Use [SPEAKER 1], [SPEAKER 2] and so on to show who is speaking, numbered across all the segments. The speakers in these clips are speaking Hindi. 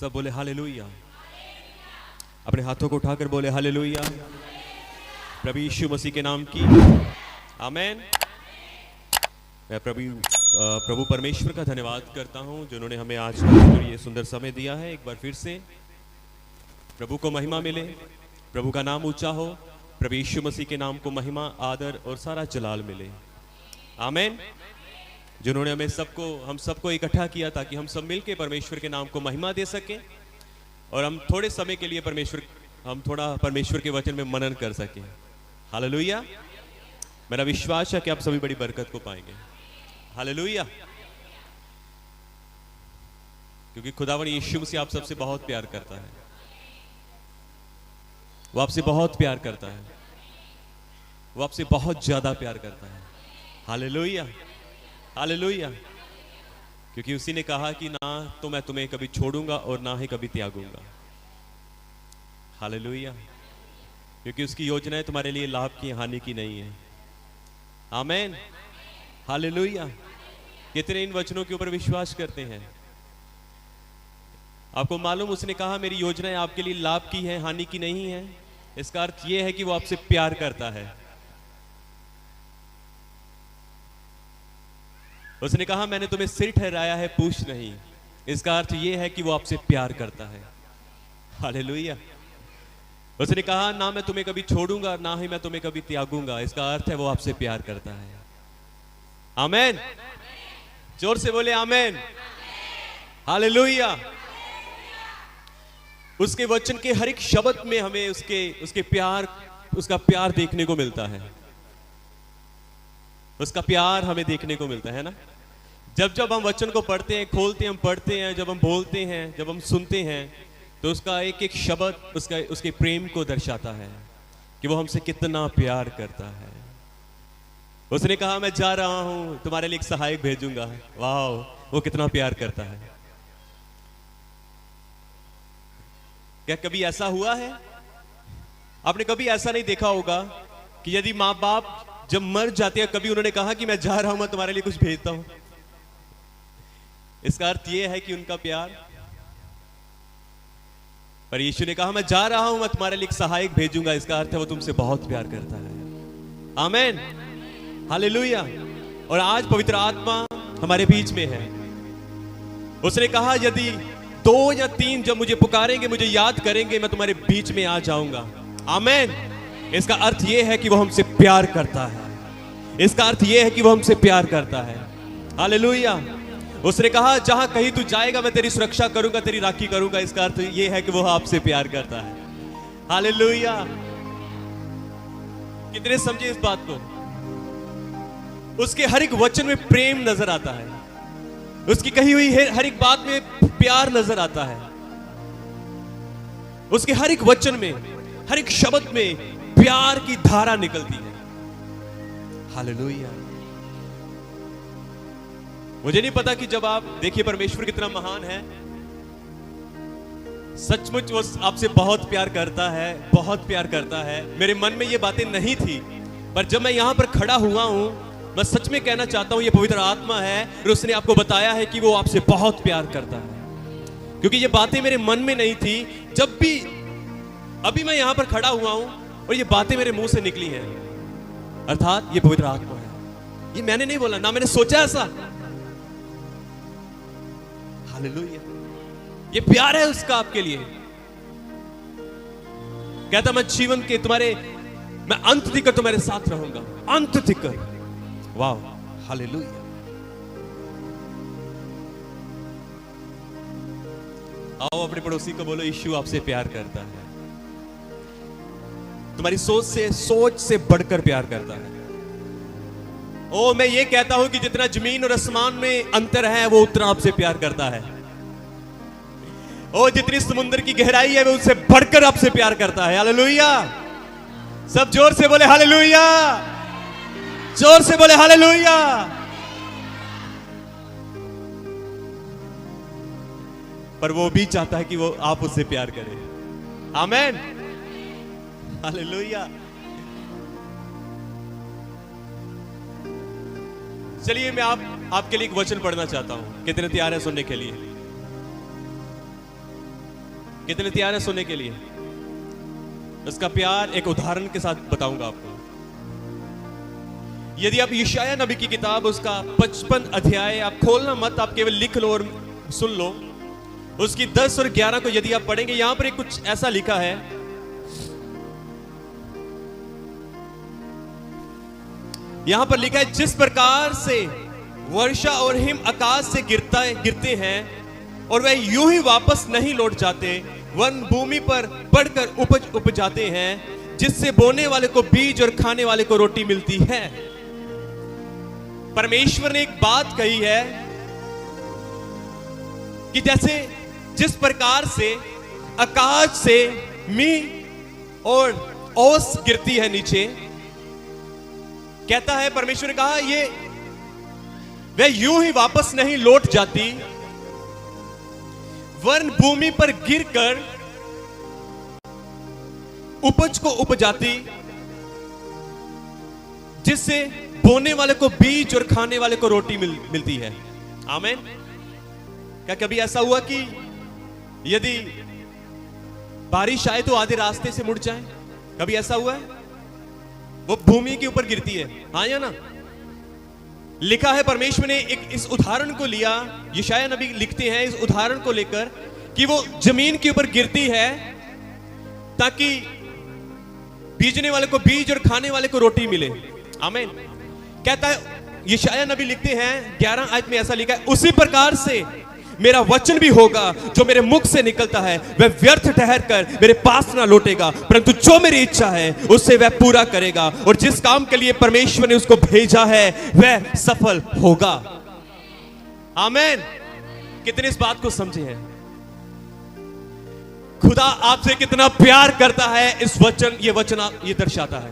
[SPEAKER 1] सब बोले हालेलुया। अपने हाथों को उठाकर बोले हालेलुया। प्रभु यीशु मसीह के नाम की आमेन। मैं प्रभु परमेश्वर का धन्यवाद करता हूं जिन्होंने हमें आज का ये सुंदर समय दिया है। एक बार फिर से प्रभु को महिमा मिले, प्रभु का नाम ऊंचा हो, प्रभु यीशु मसीह के नाम को महिमा, आदर और सारा जलाल मिले। आमेन। जिन्होंने हम सबको इकट्ठा किया ताकि हम सब मिलके परमेश्वर के नाम को महिमा दे सकें और हम थोड़े समय के लिए थोड़ा परमेश्वर के वचन में मनन कर सकें। हालेलुया। मेरा विश्वास है कि आप सभी बड़ी बरकत को पाएंगे। हालेलुया। क्योंकि खुदावन यीशु मसीह आप सबसे बहुत प्यार करता है। वो आपसे बहुत प्यार करता है। वो आपसे बहुत ज्यादा प्यार करता है। Hallelujah, hallelujah. क्योंकि उसी ने कहा कि ना तो मैं तुम्हें कभी छोड़ूंगा और ना ही कभी त्यागूंगा। हालेलुया। क्योंकि उसकी योजनाएं तुम्हारे लिए लाभ की, हानि की नहीं है। आमेन। हालेलुया। कितने इन वचनों के ऊपर विश्वास करते हैं? आपको मालूम, उसने कहा मेरी योजनाएं आपके लिए लाभ की है, हानि की नहीं है। इसका अर्थ यह है कि वो आपसे प्यार करता है। उसने कहा मैंने तुम्हें सिर ठहराया है, पूछ नहीं। इसका अर्थ यह है कि वो आपसे प्यार करता है। हालेलुया। उसने कहा ना मैं तुम्हें कभी छोड़ूंगा ना ही मैं तुम्हें कभी त्यागूंगा। इसका अर्थ है वो आपसे प्यार करता है। आमेन। जोर से बोले आमेन। हालेलुया। उसके वचन के हर एक शब्द में हमें उसका प्यार देखने को मिलता है। उसका प्यार हमें देखने को मिलता है ना। जब जब हम वचन को पढ़ते हैं, खोलते हैं, हम पढ़ते हैं, जब हम बोलते हैं, जब हम सुनते हैं, तो उसका एक एक शब्द उसके प्रेम को दर्शाता है कि वो हमसे कितना प्यार करता है। उसने कहा मैं जा रहा हूं, तुम्हारे लिए एक सहायक भेजूंगा। वाह, वो कितना प्यार करता है। क्या कभी ऐसा हुआ है? आपने कभी ऐसा नहीं देखा होगा कि यदि माँ बाप जब मर जाते हैं, कभी उन्होंने कहा कि मैं जा रहा हूं, मैं तुम्हारे लिए कुछ भेजता हूं। इसका अर्थ यह है कि उनका प्यार। पर यीशु ने कहा मैं जा रहा हूं, मैं तुम्हारे लिए एक सहायक भेजूंगा। इसका अर्थ है वो तुमसे बहुत प्यार करता है। आमेन। हालेलुया। और आज पवित्र आत्मा हमारे बीच में है। उसने कहा यदि 2 या 3 जब मुझे पुकारेंगे, मुझे याद करेंगे, मैं तुम्हारे बीच में आ जाऊंगा। आमेन। इसका अर्थ यह है कि वो हमसे प्यार करता है। इसका अर्थ यह है कि वो हमसे प्यार करता है। हालेलुया। उसने कहा जहां कहीं तू जाएगा मैं तेरी सुरक्षा करूंगा, तेरी राखी करूंगा। इसका अर्थ यह है कि वो आपसे प्यार करता है। हालेलुया। कितने समझे इस बात को? उसके हर एक वचन में प्रेम नजर आता है। उसकी कही हुई हर एक बात में प्यार नजर आता है। उसके हर एक वचन में, हर एक शब्द में प्यार की धारा निकलती है। हालेलुया। मुझे नहीं पता कि जब आप देखिए परमेश्वर कितना महान है। सचमुच वो आपसे बहुत प्यार करता है, बहुत प्यार करता है। मेरे मन में ये बातें नहीं थी, पर जब मैं यहां पर खड़ा हुआ हूं, मैं सच में कहना चाहता हूं ये पवित्र आत्मा है और उसने आपको बताया है कि वो आपसे बहुत प्यार करता है। क्योंकि ये बातें मेरे मन में नहीं थी। जब भी अभी मैं यहां पर खड़ा हुआ हूं और ये बातें मेरे मुंह से निकली हैं, अर्थात ये पवित्र आत्मा है। ये मैंने नहीं बोला, ना मैंने सोचा ऐसा। हालेलुया। ये प्यार है उसका आपके लिए। कहता मैं जीवन के मैं अंत तक तुम्हारे साथ रहूंगा, अंत तक। वाह, हालेलुया। आओ अपने पड़ोसी को बोलो यीशु आपसे प्यार करता है। तुम्हारी सोच से बढ़कर प्यार करता है। ओ मैं ये कहता हूं कि जितना जमीन और आसमान में अंतर है, वो उतना आपसे प्यार करता है। ओ जितनी समुद्र की गहराई है, वो उससे बढ़कर आपसे प्यार करता है। हालेलुया। सब जोर से बोले हालेलुया। जोर से बोले हालेलुया। पर वो भी चाहता है कि वो आप उससे प्यार करें। आमेन। हालेलुया। चलिए मैं आपके लिए एक वचन पढ़ना चाहता हूं। कितने तैयार हैं सुनने के लिए? कितने तैयार है सुनने के लिए? उसका प्यार एक उदाहरण के साथ बताऊंगा आपको। यदि आप यशायाह नबी की किताब उसका 55 अध्याय आप खोलना मत, आप केवल लिख लो और सुन लो। उसकी 10 और 11 को यदि आप पढ़ेंगे, यहां पर कुछ ऐसा लिखा है, यहां पर लिखा है, जिस प्रकार से वर्षा और हिम आकाश से गिरते हैं और वह यूं ही वापस नहीं लौट जाते, वन भूमि पर पड़कर उपज जाते हैं, जिससे बोने वाले को बीज और खाने वाले को रोटी मिलती है। परमेश्वर ने एक बात कही है कि जैसे जिस प्रकार से आकाश से मींह और ओस गिरती है नीचे, कहता है परमेश्वर ने कहा ये वह यूं ही वापस नहीं लौट जाती, वरन भूमि पर गिरकर उपज को उपजाती, जिससे बोने वाले को बीज और खाने वाले को रोटी मिलती है। आमीन। क्या कभी ऐसा हुआ कि यदि बारिश आए तो आधे रास्ते से मुड़ जाए? कभी ऐसा हुआ है? वो भूमि के ऊपर गिरती है, हाँ या ना? लिखा है परमेश्वर ने एक इस उदाहरण को लिया, यशायाह नबी लिखते हैं इस उदाहरण को लेकर कि वो जमीन के ऊपर गिरती है ताकि बीजने वाले को बीज और खाने वाले को रोटी मिले। आमीन। कहता है यशायाह नबी लिखते हैं 11 आयत में ऐसा लिखा है, उसी प्रकार से मेरा वचन भी होगा जो मेरे मुख से निकलता है, वह व्यर्थ ठहर कर मेरे पास ना लौटेगा, परंतु जो मेरी इच्छा है उससे वह पूरा करेगा, और जिस काम के लिए परमेश्वर ने उसको भेजा है वह सफल होगा। आमीन। कितने इस बात को समझे हैं? खुदा आपसे कितना प्यार करता है, इस वचन ये दर्शाता है।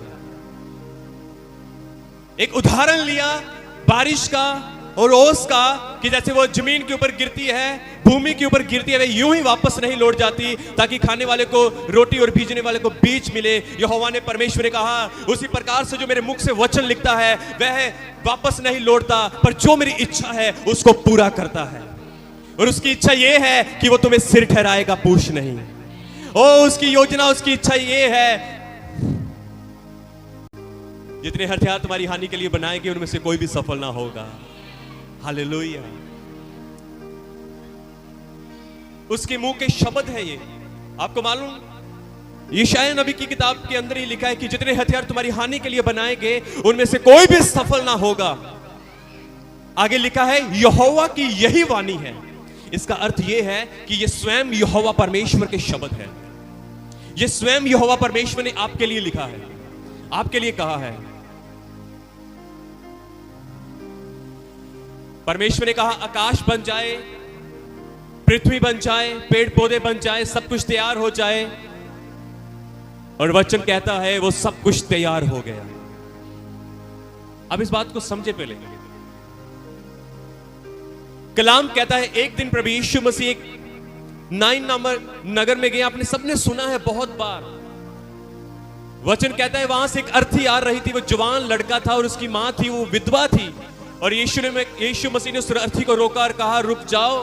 [SPEAKER 1] एक उदाहरण लिया बारिश का और ओस का कि जैसे वो जमीन के ऊपर गिरती है, भूमि के ऊपर गिरती है, वे यूं ही वापस नहीं लौट जाती ताकि खाने वाले को रोटी और बीजने वाले को बीज मिले। यहोवा ने परमेश्वर ने कहा उसी प्रकार से जो मेरे मुख से वचन लिखता है वह वापस नहीं लौटता, पर जो मेरी इच्छा है उसको पूरा करता है। और उसकी इच्छा ये है कि वो तुम्हें सिर ठहराएगा, पूछ नहीं। ओ उसकी योजना, उसकी इच्छा ये है, जितने हथियार तुम्हारी हानि के लिए बनाएंगे उनमें से कोई भी सफल ना होगा। हालेलुया। उसके मुंह के शब्द है ये। आपको मालूम, यशायाह नबी की किताब के अंदर ही लिखा है कि जितने हथियार तुम्हारी हानि के लिए बनाएंगे उनमें से कोई भी सफल ना होगा। आगे लिखा है यहोवा की यही वाणी है। इसका अर्थ यह है कि यह स्वयं यहोवा परमेश्वर के शब्द है। यह स्वयं यहोवा परमेश्वर ने आपके लिए लिखा है, आपके लिए कहा है। परमेश्वर ने कहा आकाश बन जाए, पृथ्वी बन जाए, पेड़ पौधे बन जाए, सब कुछ तैयार हो जाए, और वचन कहता है वो सब कुछ तैयार हो गया। अब इस बात को समझे पहले। कलाम कहता है एक दिन प्रभु यीशु मसीह एक नाइन नामक नगर में गए। आपने सबने सुना है बहुत बार। वचन कहता है वहां से एक अर्थी आ रही थी, वो जवान लड़का था और उसकी मां थी, वो विधवा थी। और यीशु मसीह ने उस अर्थी को रोका और कहा रुक जाओ।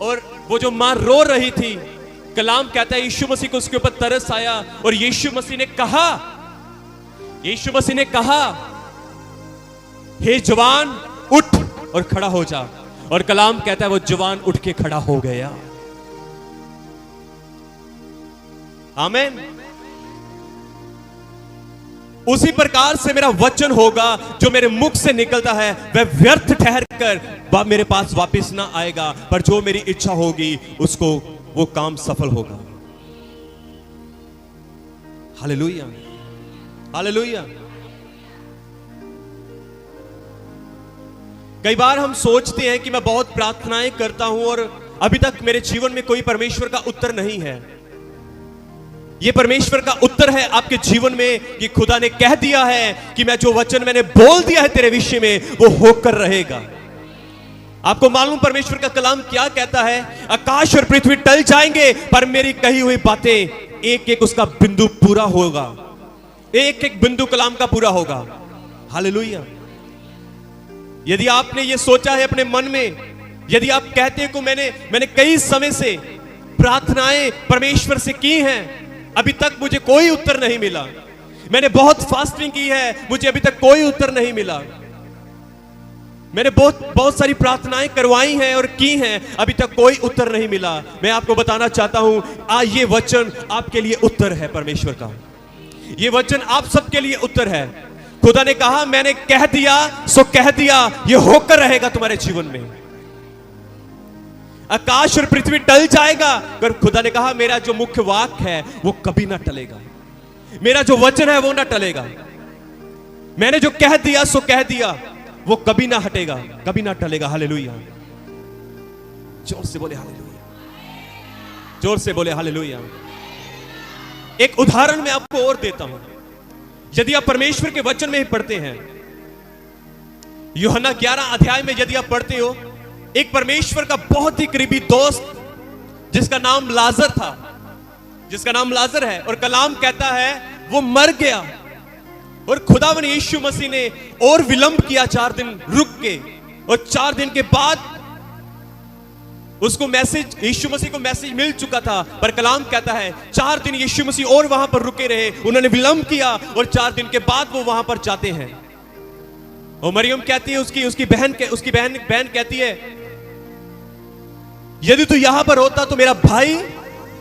[SPEAKER 1] और वो जो मां रो रही थी, कलाम कहता है यीशु मसीह को उसके ऊपर तरस आया और यीशु मसीह ने कहा हे जवान उठ और खड़ा हो जा। और कलाम कहता है वो जवान उठ के खड़ा हो गया। आमीन। उसी प्रकार से मेरा वचन होगा जो मेरे मुख से निकलता है वह व्यर्थ ठहर कर मेरे पास वापस ना आएगा, पर जो मेरी इच्छा होगी उसको वो काम सफल होगा। Hallelujah, hallelujah. कई बार हम सोचते हैं कि मैं बहुत प्रार्थनाएं करता हूं और अभी तक मेरे जीवन में कोई परमेश्वर का उत्तर नहीं है। यह परमेश्वर का उत्तर है आपके जीवन में कि खुदा ने कह दिया है कि मैं जो वचन मैंने बोल दिया है तेरे विषय में वो होकर रहेगा। आपको मालूम परमेश्वर का कलाम क्या कहता है? आकाश और पृथ्वी टल जाएंगे पर मेरी कही हुई बातें एक एक उसका बिंदु पूरा होगा, एक एक बिंदु कलाम का पूरा होगा। हालेलुया। यदि आपने ये सोचा है अपने मन में, यदि आप कहते हैं कि मैंने कई समय से प्रार्थनाएं परमेश्वर से की हैं, अभी तक मुझे कोई उत्तर नहीं मिला। मैंने बहुत फास्टिंग की है, मुझे अभी तक कोई उत्तर नहीं मिला। मैंने बहुत सारी प्रार्थनाएं करवाई हैं और की हैं, अभी तक कोई उत्तर नहीं मिला। मैं आपको बताना चाहता हूं, आज ये वचन आपके लिए उत्तर है परमेश्वर का। ये वचन आप सबके लिए उत्तर है। खुदा ने कहा, मैंने कह दिया सो कह दिया, ये होकर रहेगा तुम्हारे जीवन में। आकाश और पृथ्वी टल जाएगा, पर खुदा ने कहा मेरा जो मुख्य वाक्य है वो कभी ना टलेगा, मेरा जो वचन है वो ना टलेगा। मैंने जो कह दिया सो कह दिया, वो कभी ना हटेगा, कभी ना टलेगा। हालेलुया। जोर से बोले हालेलुया, जोर से बोले हालेलुया। एक उदाहरण मैं आपको और देता हूं। यदि आप परमेश्वर के वचन में ही पढ़ते हैं, यूहन्ना 11 अध्याय में यदि आप पढ़ते हो, एक परमेश्वर का बहुत ही करीबी दोस्त जिसका नाम लाजर था, जिसका नाम लाजर है, और कलाम कहता है वो मर गया, और खुदावन यीशु मसीह ने और विलंब किया, 4 दिन रुक के, और 4 दिन के बाद उसको मैसेज, यीशु मसीह को मैसेज मिल चुका था, पर कलाम कहता है 4 दिन यीशु मसीह और वहां पर रुके रहे, उन्होंने विलंब किया, और 4 दिन के बाद वो वहां पर जाते हैं। और मरियम कहती है, उसकी बहन कहती है, यदि तू यहां पर होता तो मेरा भाई,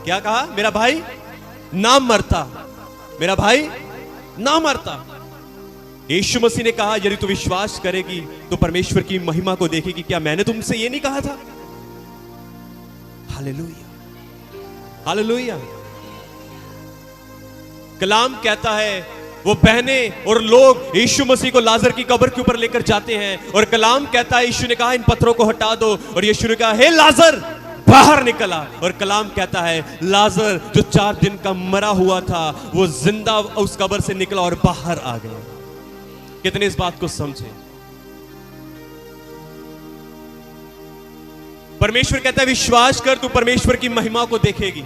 [SPEAKER 1] क्या कहा, मेरा भाई ना मरता, मेरा भाई ना मरता। यीशु मसीह ने कहा, यदि तू विश्वास करेगी तो परमेश्वर की महिमा को देखेगी। क्या मैंने तुमसे ये नहीं कहा था? Hallelujah, hallelujah. कलाम कहता है वो बहनें और लोग यीशु मसीह को लाजर की कब्र के ऊपर लेकर जाते हैं, और कलाम कहता है, यीशु ने कहा इन पत्थरों को हटा दो, और यीशु ने कहा हे लाजर बाहर निकला, और कलाम कहता है लाजर जो 4 दिन का मरा हुआ था वो जिंदा उस कब्र से निकला और बाहर आ गया। कितने इस बात को समझे? परमेश्वर कहता है विश्वास कर, तू परमेश्वर की महिमा को देखेगी।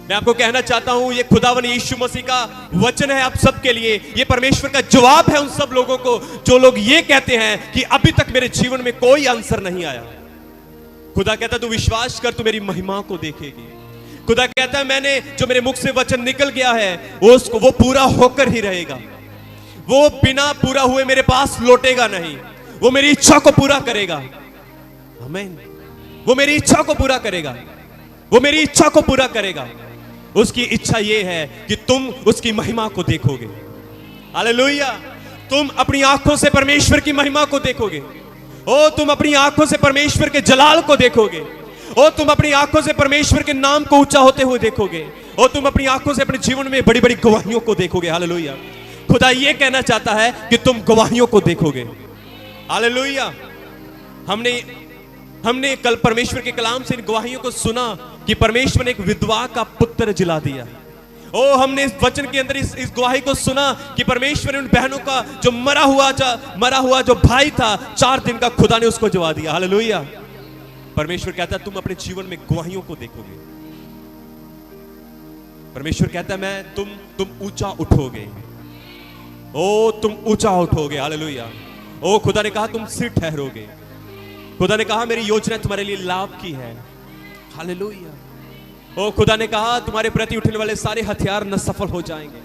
[SPEAKER 1] मैं आपको कहना चाहता हूं, ये खुदावन यीशु मसीह का वचन है आप सबके लिए। ये परमेश्वर का जवाब है उन सब लोगों को जो लोग ये कहते हैं कि अभी तक मेरे जीवन में कोई आंसर नहीं आया। खुदा कहता है तू विश्वास कर, तू मेरी महिमा को देखेगी। खुदा कहता है मैंने जो मेरे मुख से वचन निकल गया है वो पूरा होकर ही रहेगा, वो बिना पूरा हुए मेरे पास लौटेगा नहीं, वो मेरी इच्छा को पूरा करेगा। आमीन। वो मेरी इच्छा को पूरा करेगा, वो मेरी इच्छा को पूरा करेगा। उसकी इच्छा यह है कि तुम उसकी महिमा को देखोगे। हालेलुया। तुम अपनी आंखों से परमेश्वर की महिमा को देखोगे। ओ तुम अपनी आंखों से परमेश्वर के जलाल को देखोगे। ओ तुम अपनी आंखों से परमेश्वर के नाम को ऊंचा होते हुए देखोगे। ओ तुम अपनी आंखों से अपने जीवन में बड़ी बड़ी गवाहियों को देखोगे। हालेलुया। खुदा ये कहना चाहता है कि तुम गवाहियों को देखोगे। हालेलुया। हमने कल परमेश्वर के कलाम से इन गवाहियों को सुना कि परमेश्वर ने एक विधवा का पुत्र जिला दिया। ओ हमने इस वचन के अंदर इस गवाही को सुना कि परमेश्वर ने उन बहनों का जो मरा हुआ जो भाई था 4 दिन का, खुदा ने उसको जवा दिया। हालेलुया। परमेश्वर कहता है तुम अपने जीवन में गवाहियों को देखोगे। परमेश्वर कहता है मैं तुम ऊंचा उठोगे। ओ तुम ऊंचा उठोगे। हालेलुया। ओ खुदा ने कहा तुम सिर ठहरोगे। खुदा ने कहा मेरी योजना तुम्हारे लिए लाभ की है। हालेलुया। ओ खुदा ने कहा तुम्हारे प्रति उठने वाले सारे हथियार न सफल हो जाएंगे।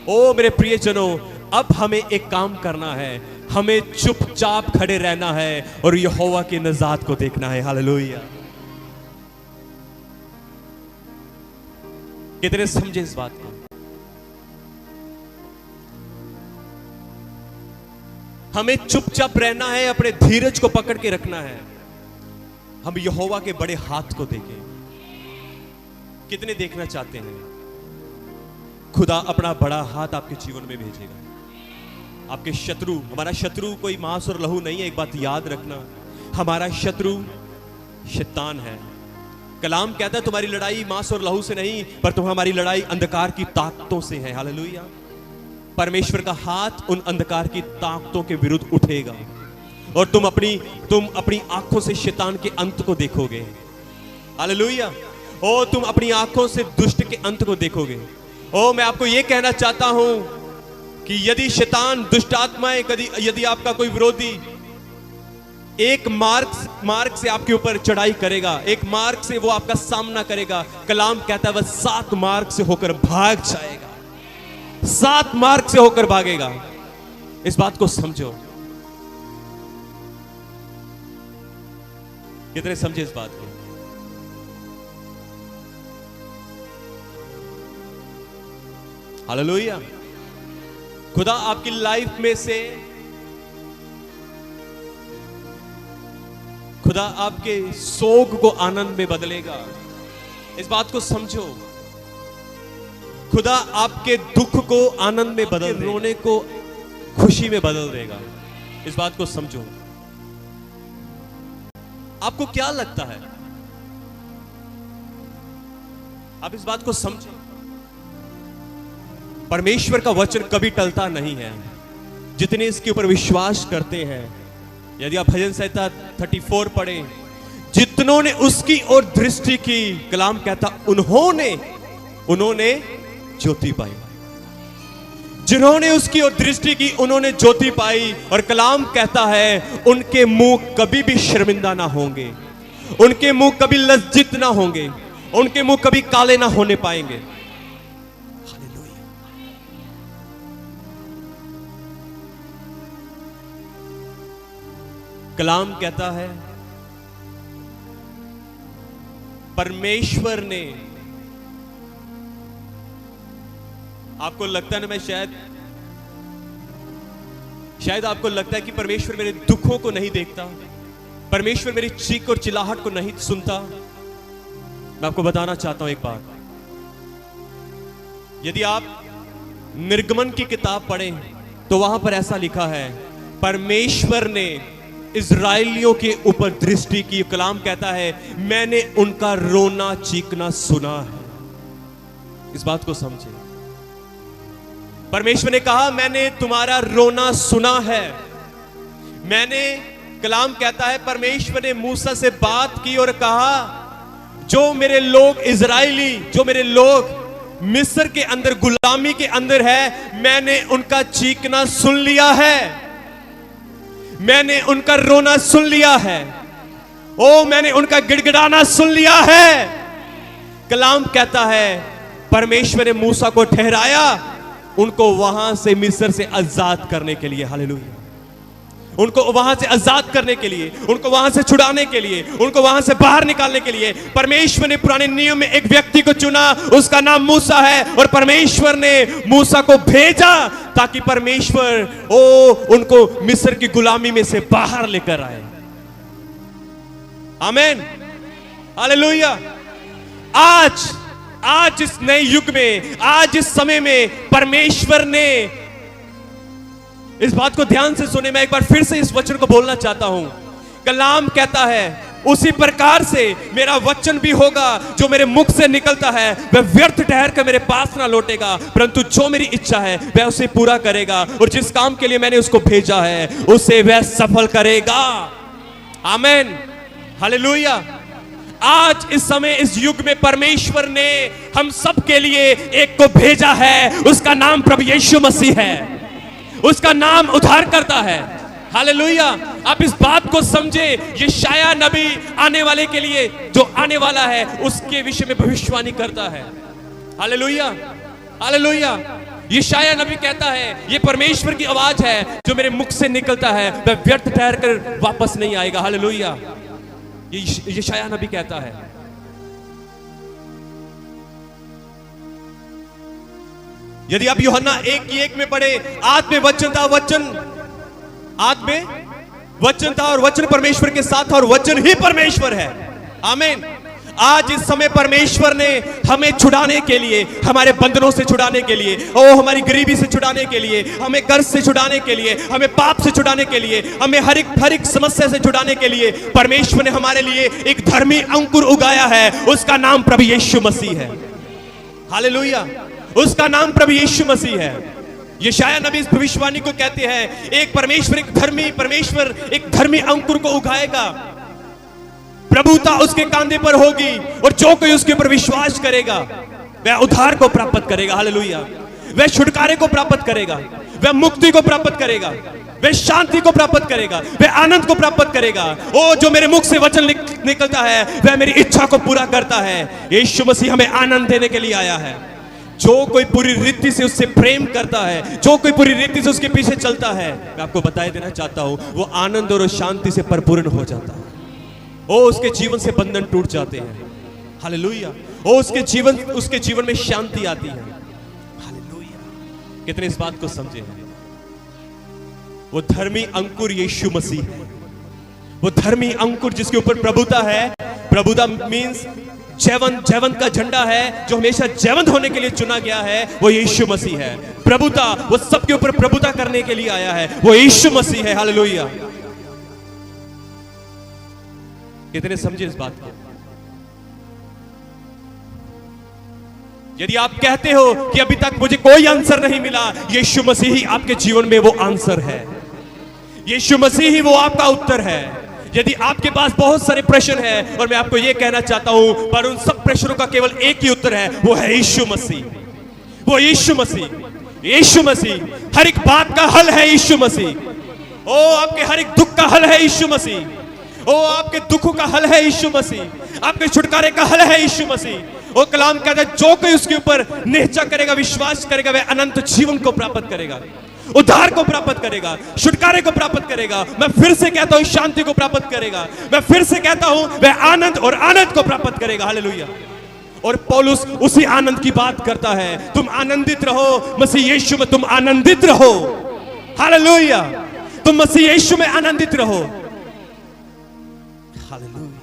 [SPEAKER 1] ओ मेरे प्रियजनों, अब हमें एक काम करना है, हमें चुपचाप खड़े रहना है और यहोवा की निजात को देखना है। हालेलुया। कितने समझे इस बात को? हमें चुपचाप रहना है, अपने धीरज को पकड़ के रखना है, हम यहोवा के बड़े हाथ को देखें। कितने देखना चाहते हैं खुदा अपना बड़ा हाथ आपके जीवन में भेजेगा? आपके शत्रु, हमारा शत्रु कोई मांस और लहू नहीं है, एक बात याद रखना, हमारा शत्रु शैतान है। कलाम कहता है तुम्हारी लड़ाई मांस और लहू से नहीं, पर हमारी लड़ाई अंधकार की ताकतों से है। हालेलुया। परमेश्वर का हाथ उन अंधकार की ताकतों के विरुद्ध उठेगा और तुम अपनी आंखों से शैतान के अंत को देखोगे। हालेलुया। ओ तुम अपनी आंखों से दुष्ट के अंत को देखोगे। ओ मैं आपको यह कहना चाहता हूं कि यदि शैतान, दुष्ट आत्माएं, यदि आपका कोई विरोधी एक मार्ग से आपके ऊपर चढ़ाई करेगा, एक मार्ग से वो आपका सामना करेगा। कलाम कहता है वह 7 मार्ग से होकर भाग जाएगा, 7 मार्ग से होकर भागेगा। इस बात को समझो। कितने समझे इस बात को? हालेलुया। खुदा आपकी लाइफ में से, खुदा आपके सोग को आनंद में बदलेगा। इस बात को समझो। खुदा आपके दुख को आनंद में बदल, रोने को खुशी में बदल देगा। इस बात को समझो। आपको क्या लगता है? आप इस बात को समझें। परमेश्वर का वचन कभी टलता नहीं है। जितने इसके ऊपर विश्वास करते हैं, यदि आप भजन संहिता 34 पढ़ें, जितनों ने उसकी ओर दृष्टि की, कलाम कहता उन्होंने ज्योति पाई। जिन्होंने उसकी ओर दृष्टि की उन्होंने ज्योति पाई। और कलाम कहता है उनके मुंह कभी भी शर्मिंदा ना होंगे, उनके मुंह कभी लज्जित ना होंगे, उनके मुंह कभी काले ना होने पाएंगे। कलाम कहता है परमेश्वर ने, आपको लगता है ना, मैं शायद आपको लगता है कि परमेश्वर मेरे दुखों को नहीं देखता, परमेश्वर मेरी चीख और चिल्लाहट को नहीं सुनता। मैं आपको बताना चाहता हूं एक बात। यदि आप निर्गमन की किताब पढ़ें तो वहां पर ऐसा लिखा है, परमेश्वर ने इजराइलियों के ऊपर दृष्टि की। कलाम कहता है मैंने उनका रोना चीखना सुना है। इस बात को समझे। परमेश्वर ने कहा मैंने तुम्हारा रोना सुना है। मैंने, कलाम कहता है परमेश्वर ने मूसा से बात की और कहा जो मेरे लोग इजराइली, जो मेरे लोग मिस्र के अंदर गुलामी के अंदर है, मैंने उनका चीखना सुन लिया है, मैंने उनका रोना सुन लिया है, ओ मैंने उनका गिड़गिड़ाना सुन लिया है। कलाम कहता है परमेश्वर ने मूसा को ठहराया उनको वहां से मिस्र से आजाद करने के लिए। हालेलुया। उनको वहां से आजाद करने के लिए, उनको वहां से छुड़ाने के लिए, उनको वहां से बाहर निकालने के लिए परमेश्वर ने पुराने नियम में एक व्यक्ति को चुना, उसका नाम मूसा है। और परमेश्वर ने मूसा को भेजा ताकि परमेश्वर उनको मिस्र की गुलामी में से बाहर लेकर आए। आमीन, हालेलुया। आज इस नए युग में, आज इस समय में परमेश्वर ने, इस बात को ध्यान से सुने, मैं एक बार फिर से इस वचन को बोलना चाहता हूं। कलाम कहता है उसी प्रकार से मेरा वचन भी होगा, जो मेरे मुख से निकलता है वह व्यर्थ ठहर कर मेरे पास ना लौटेगा, परंतु जो मेरी इच्छा है वह उसे पूरा करेगा, और जिस काम के लिए मैंने उसको भेजा है उसे वह सफल करेगा। आमीन, हालेलुया। आज इस समय इस युग में परमेश्वर ने हम सब के लिए एक को भेजा है, उसका नाम प्रभु यीशु मसीह है, उसका नाम उद्धार करता है। हालेलुया। आप इस बात को समझे। यशायाह नबी आने वाले के लिए, जो आने वाला है उसके विषय में भविष्यवाणी करता है। Hallelujah, hallelujah. यशायाह नबी कहता है ये परमेश्वर की आवाज है, जो मेरे मुख से निकलता है वह व्यर्थ ठहर कर वापस नहीं आएगा। हालेलुया। ये यशायाह नबी कहता है। यदि आप यूहन्ना 1:1 में पढ़े, आद में वचन था, आद में वचन था और वचन परमेश्वर के साथ था और वचन ही परमेश्वर है। आमीन। आज इस समय परमेश्वर ने हमें छुड़ाने के लिए, हमारे बंधनों से छुड़ाने के लिए, हमारी गरीबी से छुड़ाने के लिए, हमें कर्ज से छुड़ाने के लिए, हमें पाप से छुड़ाने के लिए, हमें हर एक समस्या से छुड़ाने के लिए परमेश्वर ने हमारे लिए एक धर्मी अंकुर उगाया है। उसका नाम प्रभु यीशु मसीह है। हालेलुया। उसका नाम प्रभु यीशु मसीह है। यशायाह नबी इस भविष्यवाणी को कहते हैं, एक परमेश्वर एक धर्मी अंकुर को उगाएगा, प्रभुता उसके कांधे पर होगी, और जो कोई उसके ऊपर विश्वास करेगा वह उद्धार को प्राप्त करेगा। हालेलुया। वह छुटकारे को प्राप्त करेगा, वह मुक्ति को प्राप्त करेगा। वह शांति को प्राप्त करेगा, वह आनंद को प्राप्त करेगा। ओ जो मेरे मुख से वचन निकलता है वह मेरी इच्छा को पूरा करता है। यीशु मसीह हमें आनंद देने के लिए आया है। जो कोई पूरी रीति से उससे प्रेम करता है, जो कोई पूरी रीति से उसके पीछे चलता है, मैं आपको बताए देना चाहता हूं, वो आनंद और शांति से परिपूर्ण हो जाता है। ओ उसके जीवन से बंधन टूट जाते हैं। हालेलुया। ओ उसके जीवन में शांति आती है। हालेलुया। कितने इस बात को समझे हैं? वो धर्मी अंकुर यीशु मसीह है। वो धर्मी अंकुर जिसके ऊपर प्रभुता है। प्रभुता मींस जैवंत का झंडा है, जो हमेशा जैवंत होने के लिए चुना गया है, वो यीशु मसीह है। प्रभुता, वो सबके ऊपर प्रभुता करने के लिए आया है, वो यीशु मसीह है। हालेलुया। कितने समझे इस बात को? यदि आप कहते हो कि अभी तक मुझे कोई आंसर नहीं मिला, यीशु मसीह ही आपके जीवन में वो आंसर है। यीशु मसीह ही वो आपका उत्तर है। यदि आपके पास बहुत सारे प्रश्न है, और मैं आपको यह कहना चाहता हूं, पर उन सब प्रश्नों का केवल एक ही उत्तर है, वो है यीशु मसीह। वो यीशु मसीह। यीशु मसीह हर एक बात का हल है। यीशु मसीह। ओ आपके हर एक दुख का हल है यीशु मसीह। ओ आपके दुखों का हल है यीशु मसीह। आपके छुटकारे का हल है यीशु मसीह। ओ कलाम कहता है, जो कोई उसके ऊपर निश्चय करेगा, विश्वास करेगा, वह अनंत जीवन को प्राप्त करेगा, उद्धार को प्राप्त करेगा, छुटकारे को प्राप्त करेगा। मैं फिर से कहता हूं, शांति को प्राप्त करेगा। मैं फिर से कहता हूं, वह आनंद और आनंद को प्राप्त करेगा। हालेलुया। और पौलुस उसी आनंद की बात करता है। तुम आनंदित रहो मसीह यीशु में, तुम आनंदित रहो। हालेलुया। तुम मसीह यीशु में आनंदित रहो। हालेलुया।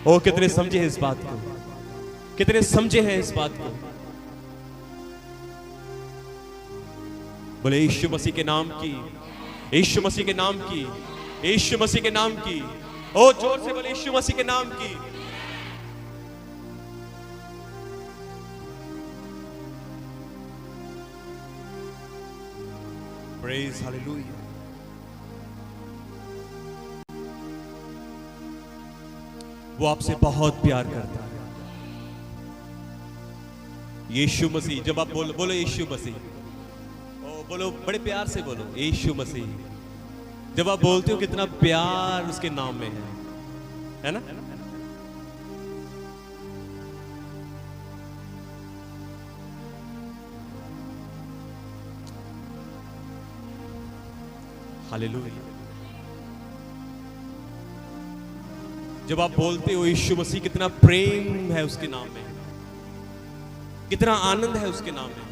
[SPEAKER 1] ओ कितने समझे हैं इस बात को? कितने समझे हैं इस बात को? बोले यीशु मसीह के नाम की, यीशु मसीह के नाम की, यीशु मसीह के नाम की। ओ जोर से बोले यीशु मसीह के नाम की। Praise hallelujah. वो आपसे बहुत प्यार करता है। यीशु मसीह। जब आप बोलो यीशु मसीह, बोलो बड़े प्यार से बोलो यीशु मसीह। जब आप बोलते हो कितना प्यार उसके नाम में है ना? हालेलुया। जब आप बोलते हो यीशु मसीह, कितना प्रेम है उसके नाम में, कितना आनंद है उसके नाम में,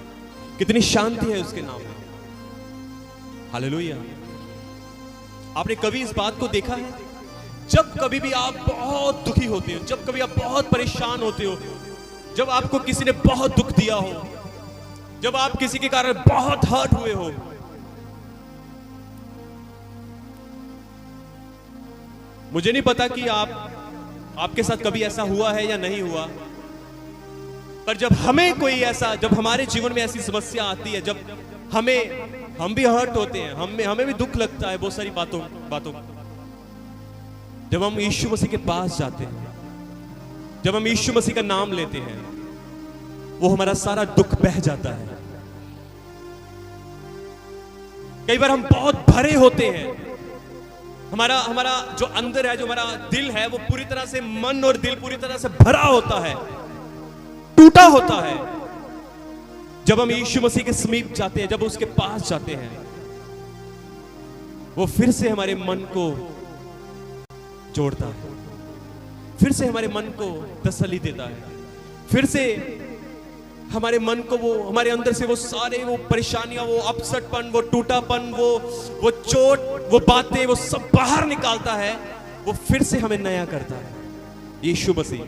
[SPEAKER 1] कितनी शांति है उसके नाम में। हालेलुया। आपने कभी इस बात को देखा है? जब कभी भी आप बहुत दुखी होते हो, जब कभी आप बहुत परेशान होते हो, जब आपको किसी ने बहुत दुख दिया हो, जब आप किसी के कारण बहुत हर्ट हुए हो, मुझे नहीं पता कि आपके साथ कभी ऐसा हुआ है या नहीं हुआ, पर जब हमें कोई ऐसा, जब हमारे जीवन में ऐसी समस्या आती है, जब हम भी हर्ट होते हैं, हमें भी दुख लगता है बहुत सारी बातों। जब हम यीशु मसीह के पास जाते हैं, जब हम यीशु मसीह का नाम लेते हैं, वो हमारा सारा दुख बह जाता है। कई बार हम बहुत भरे होते हैं, हमारा जो अंदर है, जो हमारा दिल है, वो पूरी तरह से, मन और दिल पूरी तरह से भरा होता है, टूटा होता है। जब हम यीशु मसीह के समीप जाते हैं, जब उसके पास जाते हैं, वो फिर से हमारे मन को जोड़ता है, फिर से हमारे मन को तसल्ली देता है, फिर से हमारे मन को, वो हमारे अंदर से वो सारे वो परेशानियां, वो अपसेटपन, वो टूटापन, वो चोट, वो बातें, वो सब बाहर निकालता है। वो फिर से हमें नया करता है यीशु मसीह।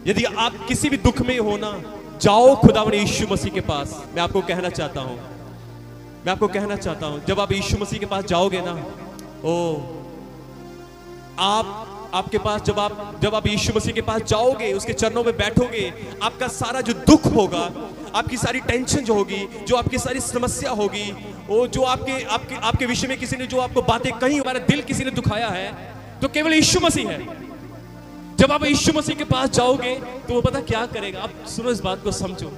[SPEAKER 1] यदि आप किसी भी दुख में हो ना, जाओ खुदावंद यीशु मसीह के पास। मैं आपको कहना चाहता हूं, जब आप यीशु मसीह के पास जाओगे ना, आपके पास, जब आप यीशु मसीह के पास जाओगे, उसके चरणों में बैठोगे, आपका सारा जो दुख होगा, आपकी सारी टेंशन जो होगी, जो आपकी सारी समस्या होगी, वो जो आपके विषय में किसी ने जो आपको बातें कही, हमारा दिल किसी ने दुखाया है, तो केवल यीशु मसीह है। जब आप यीशु मसीह के पास जाओगे तो वो पता क्या करेगा? आप सुनो, इस बात को समझो।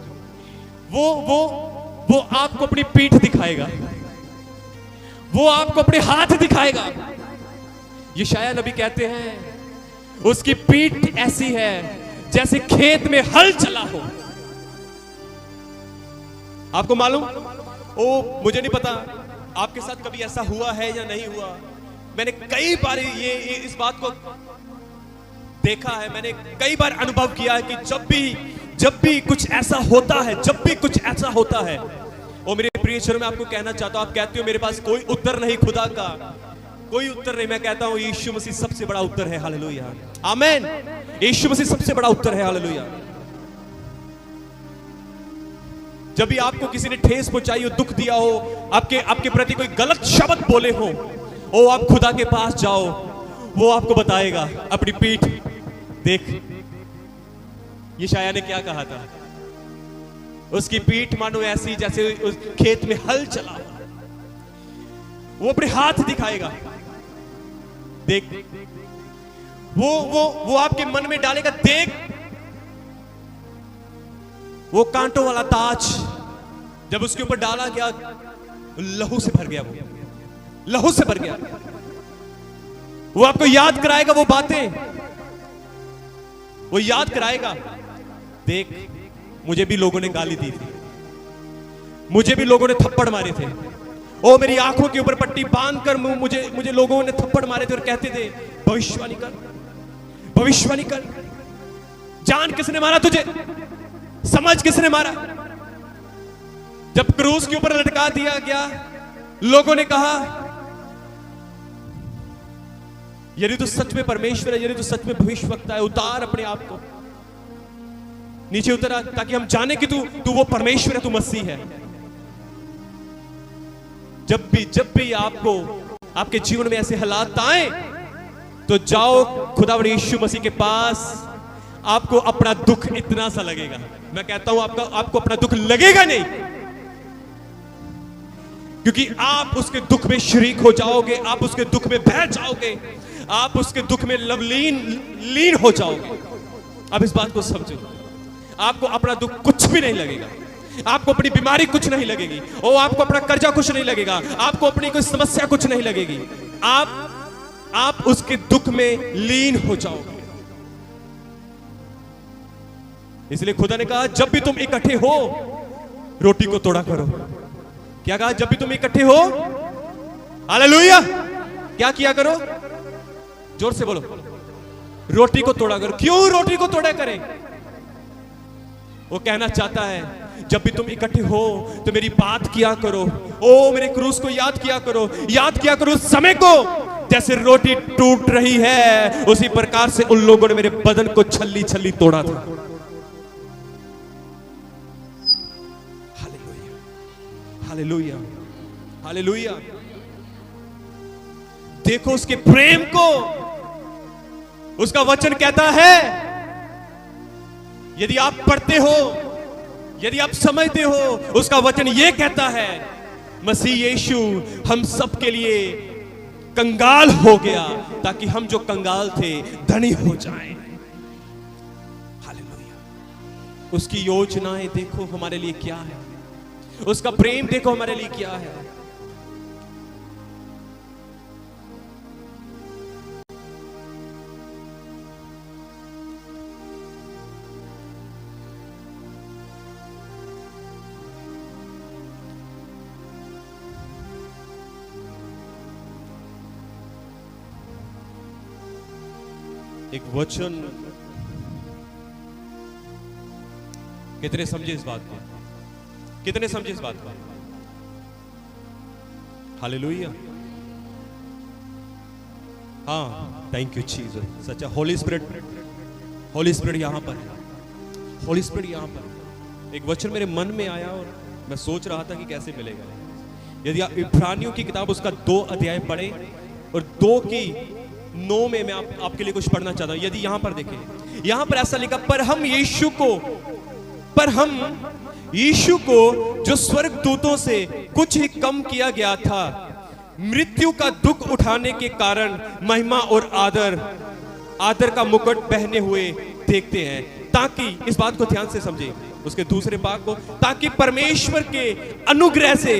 [SPEAKER 1] वो आपको अपनी पीठ दिखाएगा। वो आपको अपने हाथ दिखाएगा। यशायाह नबी कहते हैं उसकी पीठ ऐसी है जैसे खेत में हल चला हो। आपको मालूम, मुझे नहीं पता आपके साथ कभी ऐसा हुआ है या नहीं हुआ। मैंने कई बार इस बात को देखा है, मैंने कई बार अनुभव किया है कि जब भी कुछ ऐसा होता है, जब भी कुछ ऐसा होता है, और मेरे प्रिय मैं आपको कहना चाहता हूं, आप कहते हो मेरे पास कोई उत्तर नहीं, खुदा का कोई उत्तर नहीं। मैं कहता हूं यीशु मसीह सबसे बड़ा उत्तर है। हालेलुया, आमीन। यीशु मसीह सबसे बड़ा उत्तर है। हालेलुया। जब भी आपको किसी ने ठेस पहुंचाई हो, दुख दिया हो, आपके प्रति कोई गलत शब्द बोले हो, आप खुदा के पास जाओ, वो आपको बताएगा अपनी पीठ देख। यशायाह ने क्या कहा था? उसकी पीठ मानो ऐसी जैसे उस खेत में हल चला। वो अपने हाथ दिखाएगा, देख। वो आपके मन में डालेगा, देख वो कांटों वाला ताज जब उसके ऊपर डाला गया, लहू से भर गया, वो लहू से भर गया। वो आपको याद कराएगा वो बातें, वो याद कराएगा, देख मुझे भी लोगों ने गाली दी थी, मुझे भी लोगों ने थप्पड़ मारे थे, ओ मेरी आंखों के ऊपर पट्टी बांधकर मुझे लोगों ने थप्पड़ मारे थे और कहते थे भविष्यवाणी कर, भविष्यवाणी कर। जान किसने मारा तुझे? समझ किसने मारा? जब क्रूस के ऊपर लटका दिया गया, लोगों ने कहा यदि तो सच में परमेश्वर है, यदि तो सच में भविष्यवक्ता है, उतार अपने आप को, नीचे उतरा, ताकि हम जाने कि तू वो परमेश्वर है, तू मसीह है। जब भी आपको आपके जीवन में ऐसे हालात आए, तो जाओ खुदावंद यीशु मसीह के पास। आपको अपना दुख इतना सा लगेगा, मैं कहता हूं आपको अपना दुख लगेगा नहीं, क्योंकि आप उसके दुख में शरीक हो जाओगे, आप उसके दुख में बह जाओगे, आप उसके दुख में लीन हो जाओगे। अब इस बात को समझो, आपको अपना दुख कुछ भी नहीं लगेगा, आपको अपनी बीमारी कुछ नहीं लगेगी, और आपको अपना कर्जा कुछ नहीं लगेगा, आपको अपनी कोई समस्या कुछ नहीं लगेगी। आप उसके दुख में लीन हो जाओगे। इसलिए खुदा ने कहा जब भी तुम इकट्ठे हो, रोटी को तोड़ा करो। क्या कहा? जब भी तुम इकट्ठे हो, हालेलुया, क्या किया करो? जोर से बोलो, रोटी को तोड़ा करो। क्यों रोटी को तोड़ा करें? वो कहना चाहता है जब भी तुम इकट्ठे हो तो मेरी बात किया करो, ओ मेरे क्रूस को याद किया करो, याद किया करो उस समय को, जैसे रोटी टूट रही है उसी प्रकार से उन लोगों ने मेरे बदन को छल्ली छल्ली तोड़ा था। Hallelujah, hallelujah. देखो उसके प्रेम को, उसका वचन कहता है, यदि आप पढ़ते हो, यदि आप समझते हो, उसका वचन यह कहता है मसीह यीशु हम सब के लिए कंगाल हो गया, ताकि हम जो कंगाल थे धनी हो जाएं। हालेलुया। उसकी योजनाएं देखो हमारे लिए क्या है, उसका प्रेम देखो हमारे लिए क्या है। एक वचन, कितने समझे इस बात को? कितने समझे इस बात को? हालेलुया। हाँ, थैंक यू जीसस। सच्चा होली स्पिरिट यहां पर है, होली स्पिरिट यहां पर। एक वचन मेरे मन में आया और मैं सोच रहा था कि कैसे मिलेगा। यदि आप इब्रानियों की किताब उसका 2 अध्याय पढ़े और 2 की 9 में मैं आपके लिए कुछ पढ़ना चाहता हूं। यदि यहां पर देखें, यहां पर ऐसा लिखा, पर हम यीशु को जो स्वर्गदूतों से कुछ ही कम किया गया था, मृत्यु का दुख उठाने के कारण महिमा और आदर का मुकुट पहने हुए देखते हैं, ताकि इस बात को ध्यान से समझे, उसके दूसरे भाग को, ताकि परमेश्वर के अनुग्रह से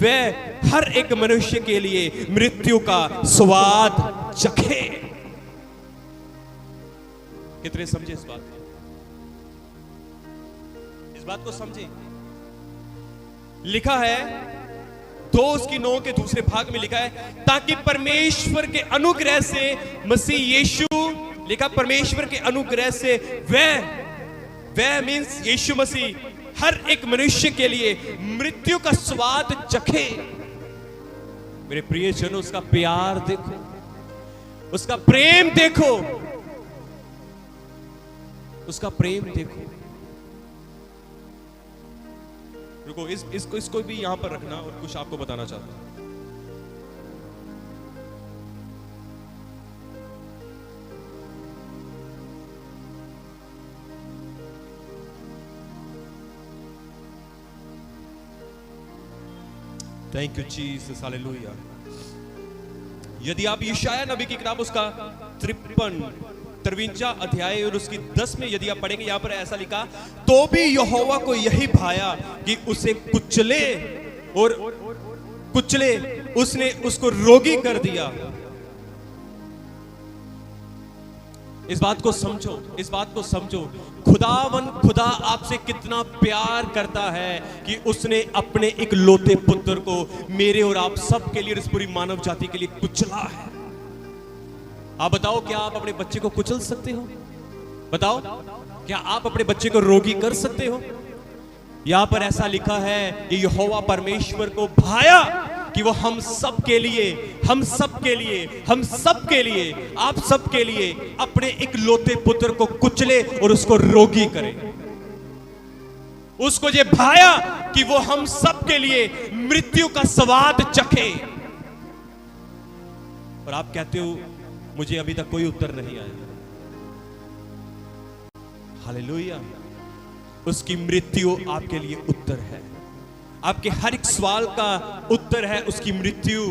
[SPEAKER 1] वह हर एक मनुष्य के लिए मृत्यु का स्वाद चखे। कितने समझे इस बात को? इस बात को समझे। लिखा है 2:9 के दूसरे भाग में लिखा है, ताकि परमेश्वर के अनुग्रह से मसीह यीशु, लिखा परमेश्वर के अनुग्रह से वह मीन्स यीशु मसीह हर एक मनुष्य के लिए मृत्यु का स्वाद चखे। मेरे प्रियजनों, उसका प्यार देखो, उसका प्रेम देखो, उसका प्रेम देखो। रुको, इसको भी यहां पर रखना और कुछ आपको बताना चाहता हूं। Thank you Jesus, hallelujah. यदि आप यशायाह नबी की किताब उसका 53 अध्याय और उसकी 10 में यदि आप पढ़ेंगे, यहां पर ऐसा लिखा, तो भी यहोवा को यही भाया कि उसे कुचले उसने उसको रोगी कर दिया। इस बात को समझो, इस बात को समझो। खुदा आपसे कितना प्यार करता है कि उसने अपने एक लोते पुत्र को मेरे और आप सब के लिए, इस पूरी मानव जाति के लिए कुचला है। आप बताओ, क्या आप अपने बच्चे को कुचल सकते हो? बताओ, क्या आप अपने बच्चे को रोगी कर सकते हो? यहां पर ऐसा लिखा है कि यहोवा परमेश्वर को भाया कि वो हम सब के लिए, आप सब के लिए अपने एक लोते पुत्र को कुचले और उसको रोगी करे। उसको ये भाया कि वो हम सब के लिए मृत्यु का स्वाद चखे। और आप कहते हो मुझे अभी तक कोई उत्तर नहीं आया। हालेलुया। उसकी मृत्यु आपके लिए उत्तर है। आपके हर एक सवाल का उत्तर है उसकी मृत्यु।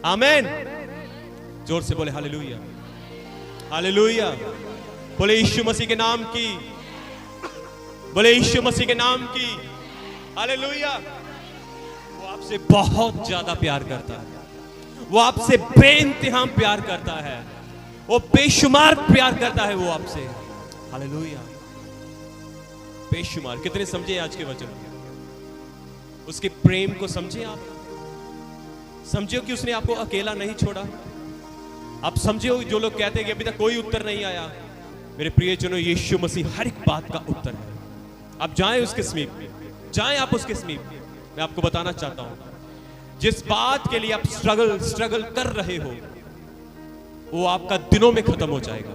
[SPEAKER 1] आमीन। जोर से बोले हालेलुया, हालेलुया। बोले यीशु मसीह के नाम की, बोले यीशु मसीह के नाम की, हालेलुया। वो आपसे बहुत ज्यादा प्यार करता है, वो आपसे बेइंतहा प्यार करता है, वो बेशुमार प्यार करता है वो आपसे। हालेलुया, बेशुमार। कितने समझे आज के वचन? उसके प्रेम को समझे आप? समझो कि उसने आपको अकेला नहीं छोड़ा। आप समझो, जो लोग कहते हैं कि अभी तक कोई उत्तर नहीं आया, मेरे प्रियजनों, यीशु मसीह हर एक बात का उत्तर है। आप जाएं उसके समीप, जाएं आप उसके समीप। मैं आपको बताना चाहता हूं, जिस बात के लिए आप स्ट्रगल कर रहे हो, वो आपका दिनों में खत्म हो जाएगा।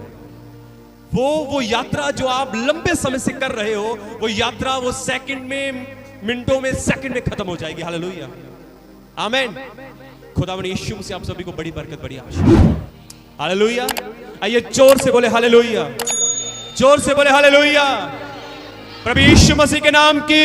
[SPEAKER 1] वो यात्रा जो आप लंबे समय से कर रहे हो, वो यात्रा वो सेकंड में, मिनटों में, सेकंड में खत्म हो जाएगी। हालेलुया, आमीन। खुदावंद यीशु मसीह आप सभी को बड़ी बरकत, बड़ी आशीष। हालेलुया। आइए जोर से बोले हालेलुया, जोर से बोले हालेलुया। प्रभु यीशु मसीह के नाम की